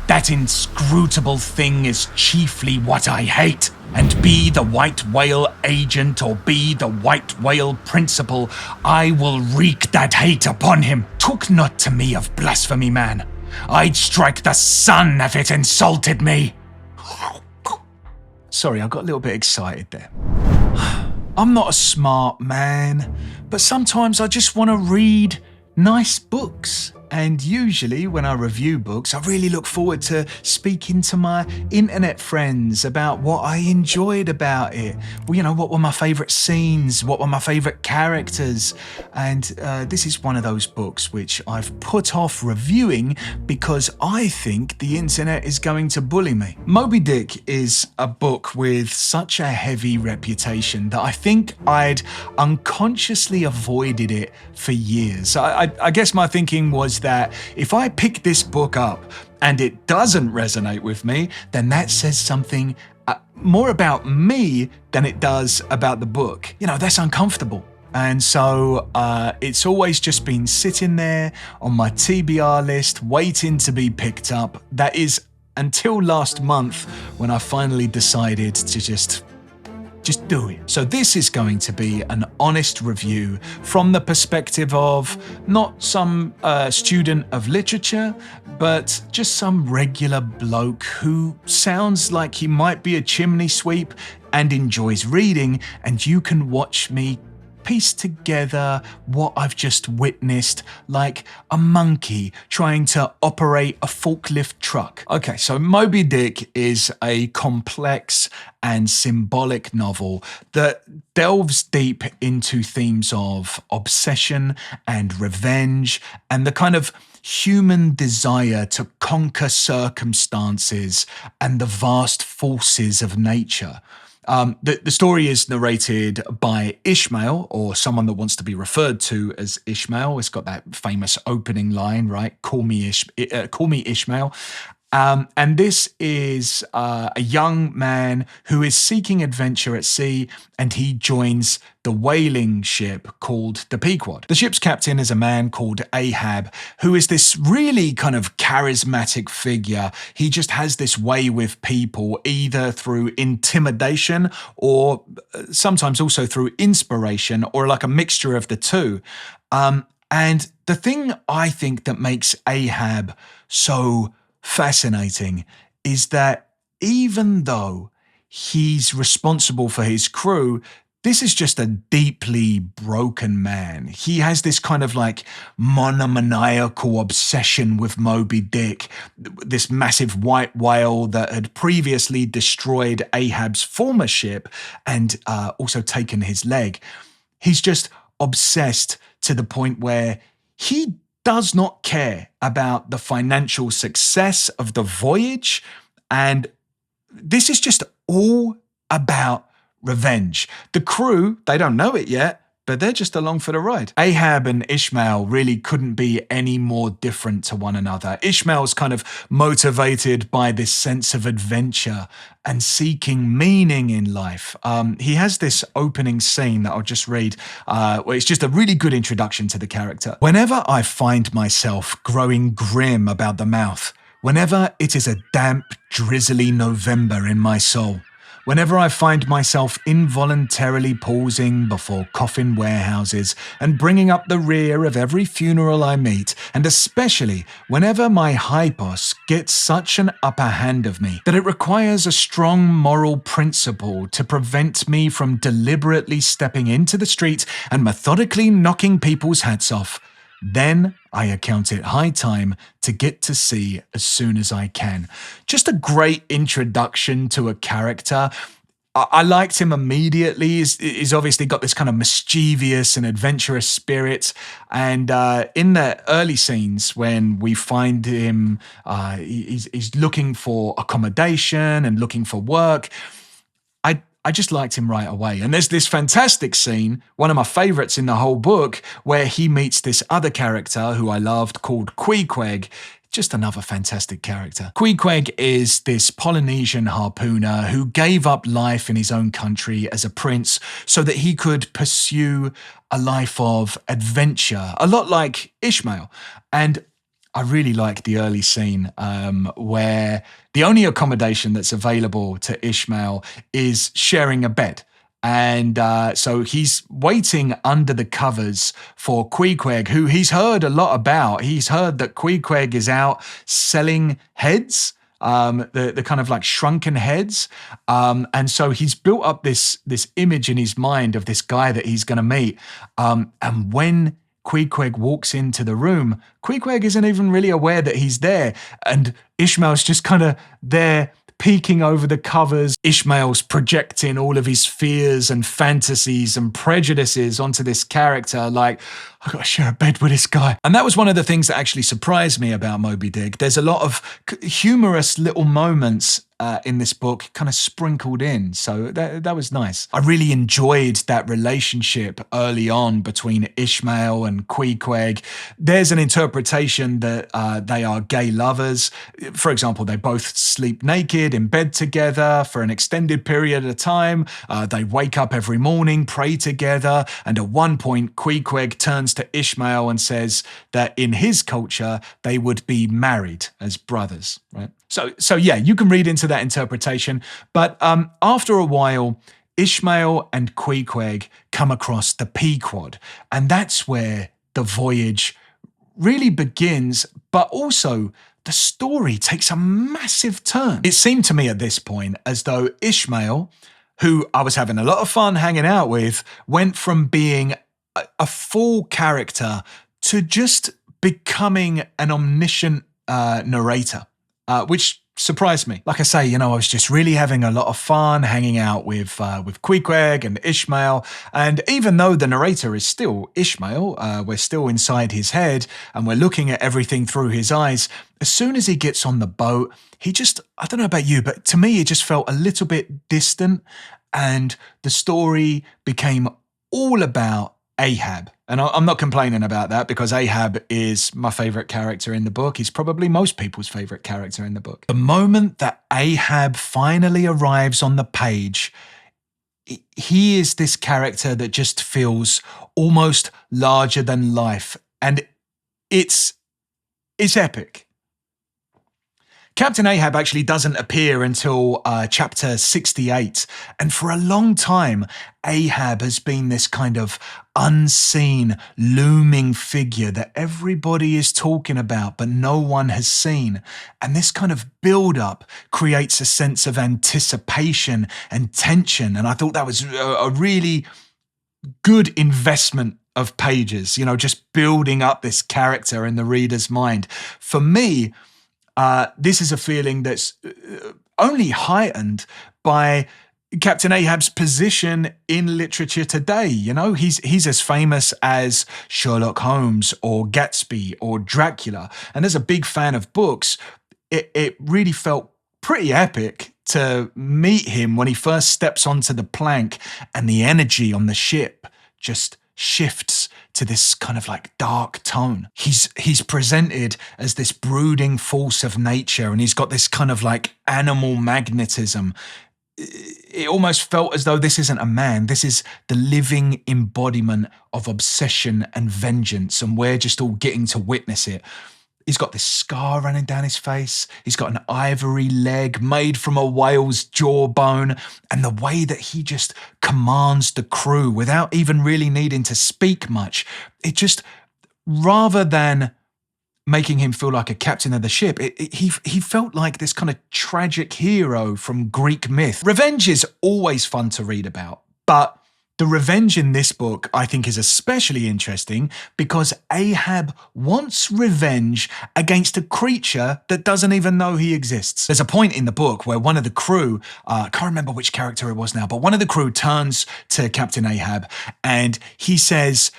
That inscrutable thing is chiefly what I hate. And be the white whale agent or be the white whale principal, I will wreak that hate upon him. Talk not to me of blasphemy, man. I'd strike the sun if it insulted me. Sorry, I got a little bit excited there. I'm not a smart man, but sometimes I just want to read nice books. And usually when I review books, I really look forward to speaking to my internet friends about what I enjoyed about it. Well, you know, what were my favourite scenes? What were my favourite characters? And this is one of those books which I've put off reviewing because I think the internet is going to bully me. Moby Dick is a book with such a heavy reputation that I think I'd unconsciously avoided it for years. I guess my thinking was that if I pick this book up and it doesn't resonate with me, then that says something more about me than it does about the book. You know, that's uncomfortable. And so it's always just been sitting there on my TBR list, waiting to be picked up. That is until last month when I finally decided to just do it. So this is going to be an honest review from the perspective of not some student of literature, but just some regular bloke who sounds like he might be a chimney sweep and enjoys reading, and you can watch me piece together what I've just witnessed like a monkey trying to operate a forklift truck. Okay, so Moby Dick is a complex and symbolic novel that delves deep into themes of obsession and revenge and the kind of human desire to conquer circumstances and the vast forces of nature. The story is narrated by Ishmael, or someone that wants to be referred to as Ishmael. It's got that famous opening line, right? Call me Ishmael. And this is a young man who is seeking adventure at sea, and he joins the whaling ship called the Pequod. The ship's captain is a man called Ahab, who is this really kind of charismatic figure. He just has this way with people, either through intimidation or sometimes also through inspiration, or like a mixture of the two. And the thing I think that makes Ahab so fascinating is that even though he's responsible for his crew, this is just a deeply broken man. He has this kind of like monomaniacal obsession with Moby Dick, this massive white whale that had previously destroyed Ahab's former ship and also taken his leg. He's just obsessed to the point where he does not care about the financial success of the voyage, and this is just all about revenge. The crew, they don't know it yet, but they're just along for the ride. Ahab and Ishmael really couldn't be any more different to one another. Ishmael's kind of motivated by this sense of adventure and seeking meaning in life. He has this opening scene that I'll just read, where it's just a really good introduction to the character. Whenever I find myself growing grim about the mouth, whenever it is a damp, drizzly November in my soul, whenever I find myself involuntarily pausing before coffin warehouses and bringing up the rear of every funeral I meet, and especially whenever my hypos gets such an upper hand of me that it requires a strong moral principle to prevent me from deliberately stepping into the street and methodically knocking people's hats off, then I account it high time to get to sea as soon as I can. Just a great introduction to a character. I liked him immediately. He's obviously got this kind of mischievous and adventurous spirit. And in the early scenes when we find him, he's looking for accommodation and looking for work. I just liked him right away. And there's this fantastic scene, one of my favorites in the whole book, where he meets this other character who I loved called Queequeg. Just another fantastic character. Queequeg is this Polynesian harpooner who gave up life in his own country as a prince so that he could pursue a life of adventure, a lot like Ishmael. And I really like the early scene where the only accommodation that's available to Ishmael is sharing a bed. And so he's waiting under the covers for Queequeg, who he's heard a lot about. He's heard that Queequeg is out selling heads, the kind of like shrunken heads. And so he's built up this image in his mind of this guy that he's going to meet. And when Queequeg walks into the room, Queequeg isn't even really aware that he's there. And Ishmael's just kind of there peeking over the covers. Ishmael's projecting all of his fears and fantasies and prejudices onto this character, like, I've got to share a bed with this guy. And that was one of the things that actually surprised me about Moby Dick. There's a lot of humorous little moments in this book kind of sprinkled in. So that was nice. I really enjoyed that relationship early on between Ishmael and Queequeg. There's an interpretation that they are gay lovers. For example, they both sleep naked in bed together for an extended period of time. They wake up every morning, pray together. And at one point, Queequeg turns to Ishmael and says that in his culture, they would be married as brothers, right? So yeah, you can read into that interpretation. But after a while, Ishmael and Queequeg come across the Pequod. And that's where the voyage really begins, but also the story takes a massive turn. It seemed to me at this point as though Ishmael, who I was having a lot of fun hanging out with, went from being a full character to just becoming an omniscient narrator. Which surprised me. Like I say, I was just really having a lot of fun hanging out with Queequeg and Ishmael. And even though the narrator is still Ishmael, we're still inside his head and we're looking at everything through his eyes. As soon as he gets on the boat, he just, I don't know about you, but to me, it just felt a little bit distant. And the story became all about Ahab. And I'm not complaining about that because Ahab is my favorite character in the book. He's probably most people's favorite character in the book. The moment that Ahab finally arrives on the page, he is this character that just feels almost larger than life. And it's epic. Captain Ahab actually doesn't appear until chapter 68. And for a long time, Ahab has been this kind of unseen, looming figure that everybody is talking about, but no one has seen. And this kind of build-up creates a sense of anticipation and tension. And I thought that was a really good investment of pages, just building up this character in the reader's mind. For me, this is a feeling that's only heightened by Captain Ahab's position in literature today. He's as famous as Sherlock Holmes or Gatsby or Dracula. And as a big fan of books, it really felt pretty epic to meet him when he first steps onto the plank and the energy on the ship just shifts to this kind of like dark tone. He's presented as this brooding force of nature, and he's got this kind of like animal magnetism. It almost felt as though this isn't a man. This is the living embodiment of obsession and vengeance, and we're just all getting to witness it. He's got this scar running down his face. He's got an ivory leg made from a whale's jawbone. And the way that he just commands the crew without even really needing to speak much, it just, rather than making him feel like a captain of the ship, he felt like this kind of tragic hero from Greek myth. Revenge is always fun to read about, but the revenge in this book, I think, is especially interesting because Ahab wants revenge against a creature that doesn't even know he exists. There's a point in the book where one of the crew, I can't remember which character it was now, but one of the crew turns to Captain Ahab and he says,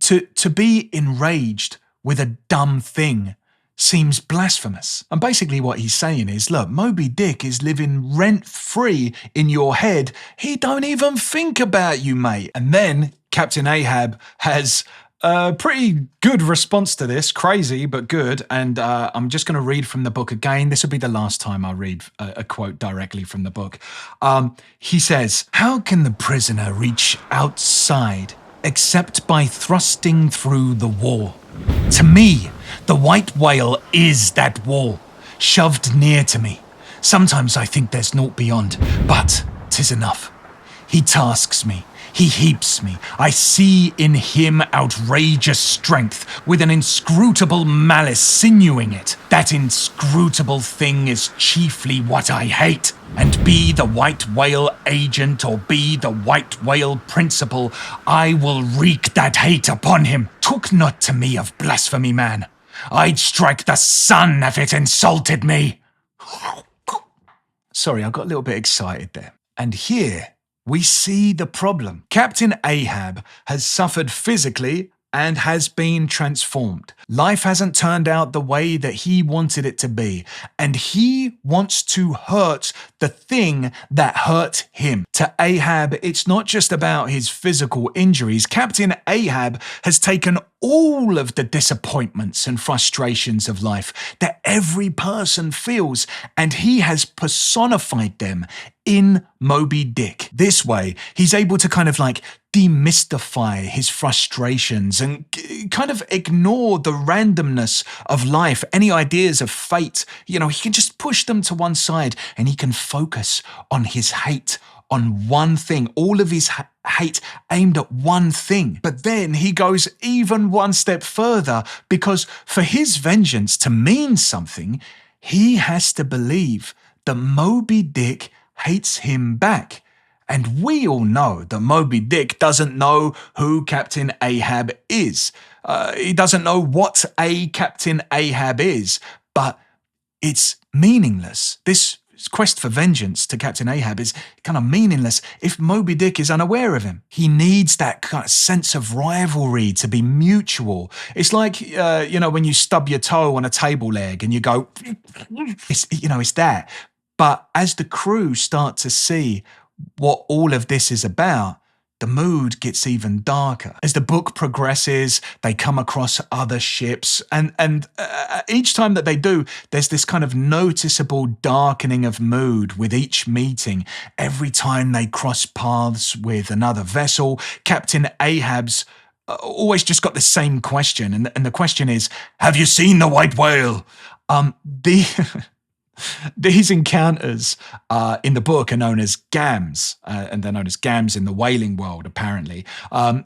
to be enraged with a dumb thing seems blasphemous. And basically what he's saying is, look, Moby Dick is living rent-free in your head. He don't even think about you, mate. And then Captain Ahab has a pretty good response to this, crazy but good. And I'm just going to read from the book again. This will be the last time I read a quote directly from the book. He says, "How can the prisoner reach outside except by thrusting through the wall? To me, The white whale is that wall, shoved near to me. Sometimes I think there's naught beyond, but 'tis enough. He tasks me, he heaps me. I see in him outrageous strength, with an inscrutable malice sinewing it. That inscrutable thing is chiefly what I hate. And be the white whale agent or be the white whale principal, I will wreak that hate upon him. Talk not to me of blasphemy, man. I'd strike the sun if it insulted me. Sorry, I got a little bit excited there. And here we see the problem. Captain Ahab has suffered physically and has been transformed. Life hasn't turned out the way that he wanted it to be, and he wants to hurt the thing that hurt him. To Ahab, it's not just about his physical injuries. Captain Ahab has taken all of the disappointments and frustrations of life that every person feels, and he has personified them in Moby Dick. This way, he's able to kind of like demystify his frustrations and kind of ignore the randomness of life, any ideas of fate. He can just push them to one side and he can focus on his hate, on one thing, all of his hate aimed at one thing. But then he goes even one step further, because for his vengeance to mean something, he has to believe that Moby Dick hates him back. And we all know that Moby Dick doesn't know who Captain Ahab is. He doesn't know what a Captain Ahab is, but it's meaningless. This quest for vengeance to Captain Ahab is kind of meaningless if Moby Dick is unaware of him. He needs that kind of sense of rivalry to be mutual. It's like, when you stub your toe on a table leg and you go, it's that. But as the crew start to see what all of this is about, the mood gets even darker. As the book progresses, they come across other ships, and each time that they do, there's this kind of noticeable darkening of mood with each meeting. Every time they cross paths with another vessel, Captain Ahab's always just got the same question, and the question is, have you seen the white whale? These encounters in the book are known as gams, and they're known as gams in the whaling world, apparently,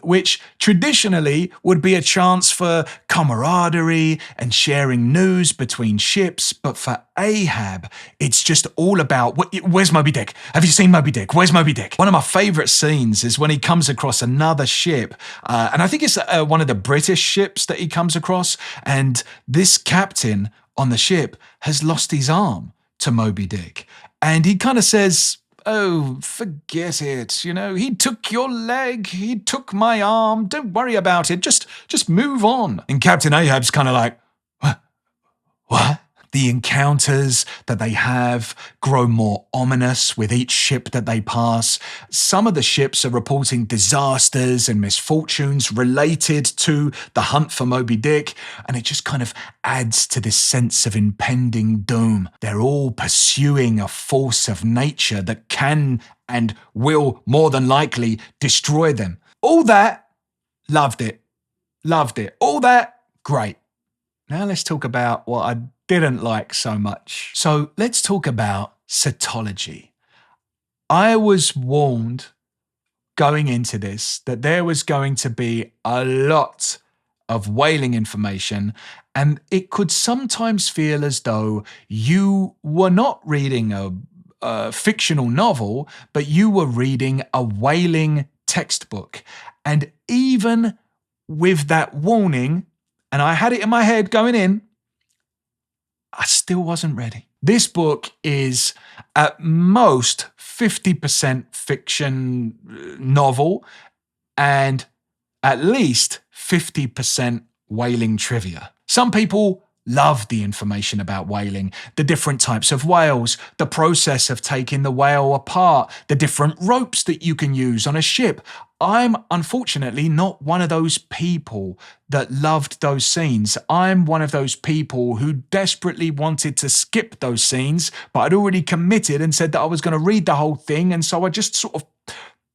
which traditionally would be a chance for camaraderie and sharing news between ships. But for Ahab, it's just all about, where's Moby Dick? Have you seen Moby Dick? Where's Moby Dick? One of my favourite scenes is when he comes across another ship, and I think it's one of the British ships that he comes across, and this captain on the ship has lost his arm to Moby Dick. And he kind of says, oh, forget it. He took your leg. He took my arm. Don't worry about it. Just move on. And Captain Ahab's kind of like, what? The encounters that they have grow more ominous with each ship that they pass. Some of the ships are reporting disasters and misfortunes related to the hunt for Moby Dick, and it just kind of adds to this sense of impending doom. They're all pursuing a force of nature that can and will more than likely destroy them. All that, loved it. All that, great. Now let's talk about what I didn't like so much. So let's talk about cetology. I was warned going into this that there was going to be a lot of whaling information, and it could sometimes feel as though you were not reading a fictional novel, but you were reading a whaling textbook. And even with that warning, and I had it in my head going in, I still wasn't ready. This book is at most 50% fiction novel and at least 50% whaling trivia. Some people love the information about whaling, the different types of whales, the process of taking the whale apart, the different ropes that you can use on a ship. I'm unfortunately not one of those people that loved those scenes. I'm one of those people who desperately wanted to skip those scenes, but I'd already committed and said that I was going to read the whole thing, and so I just sort of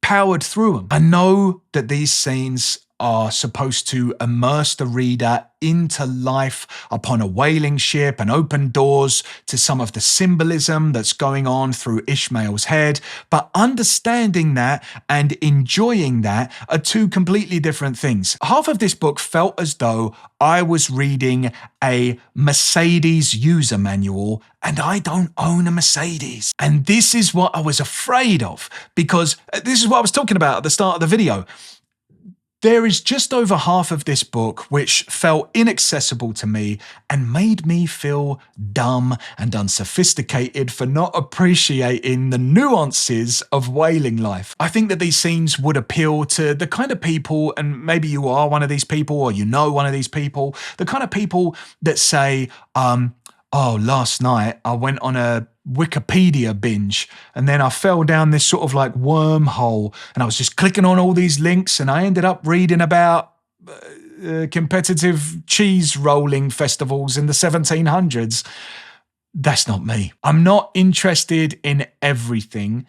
powered through them. I know that these scenes are supposed to immerse the reader into life upon a whaling ship and open doors to some of the symbolism that's going on through Ishmael's head. But understanding that and enjoying that are two completely different things. Half of this book felt as though I was reading a Mercedes user manual, and I don't own a Mercedes. And this is what I was afraid of, because this is what I was talking about at the start of the video. There is just over half of this book which felt inaccessible to me and made me feel dumb and unsophisticated for not appreciating the nuances of whaling life. I think that these scenes would appeal to the kind of people, and maybe you are one of these people or you know one of these people, the kind of people that say, oh, last night I went on a Wikipedia binge and then I fell down this sort of like wormhole and I was just clicking on all these links and I ended up reading about competitive cheese rolling festivals in the 1700s. That's not me. I'm not interested in everything.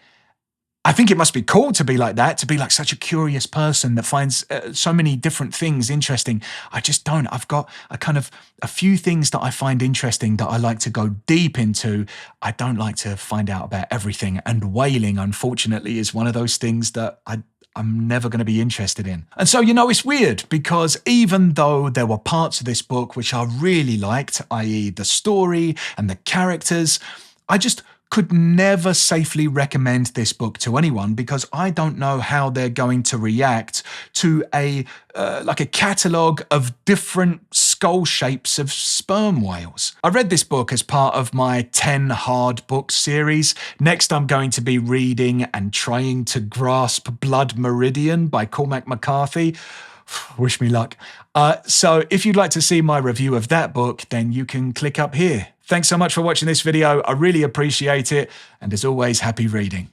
I think it must be cool to be like that, to be like such a curious person that finds so many different things interesting. I just don't. I've got a few things that I find interesting that I like to go deep into. I don't like to find out about everything. And whaling, unfortunately, is one of those things that I'm never going to be interested in. And so, it's weird because even though there were parts of this book which I really liked, i.e. the story and the characters, I just could never safely recommend this book to anyone because I don't know how they're going to react to a catalogue of different skull shapes of sperm whales. I read this book as part of my 10 hard books series. Next, I'm going to be reading and trying to grasp Blood Meridian by Cormac McCarthy. Wish me luck. So if you'd like to see my review of that book, then you can click up here. Thanks so much for watching this video. I really appreciate it. And as always, happy reading.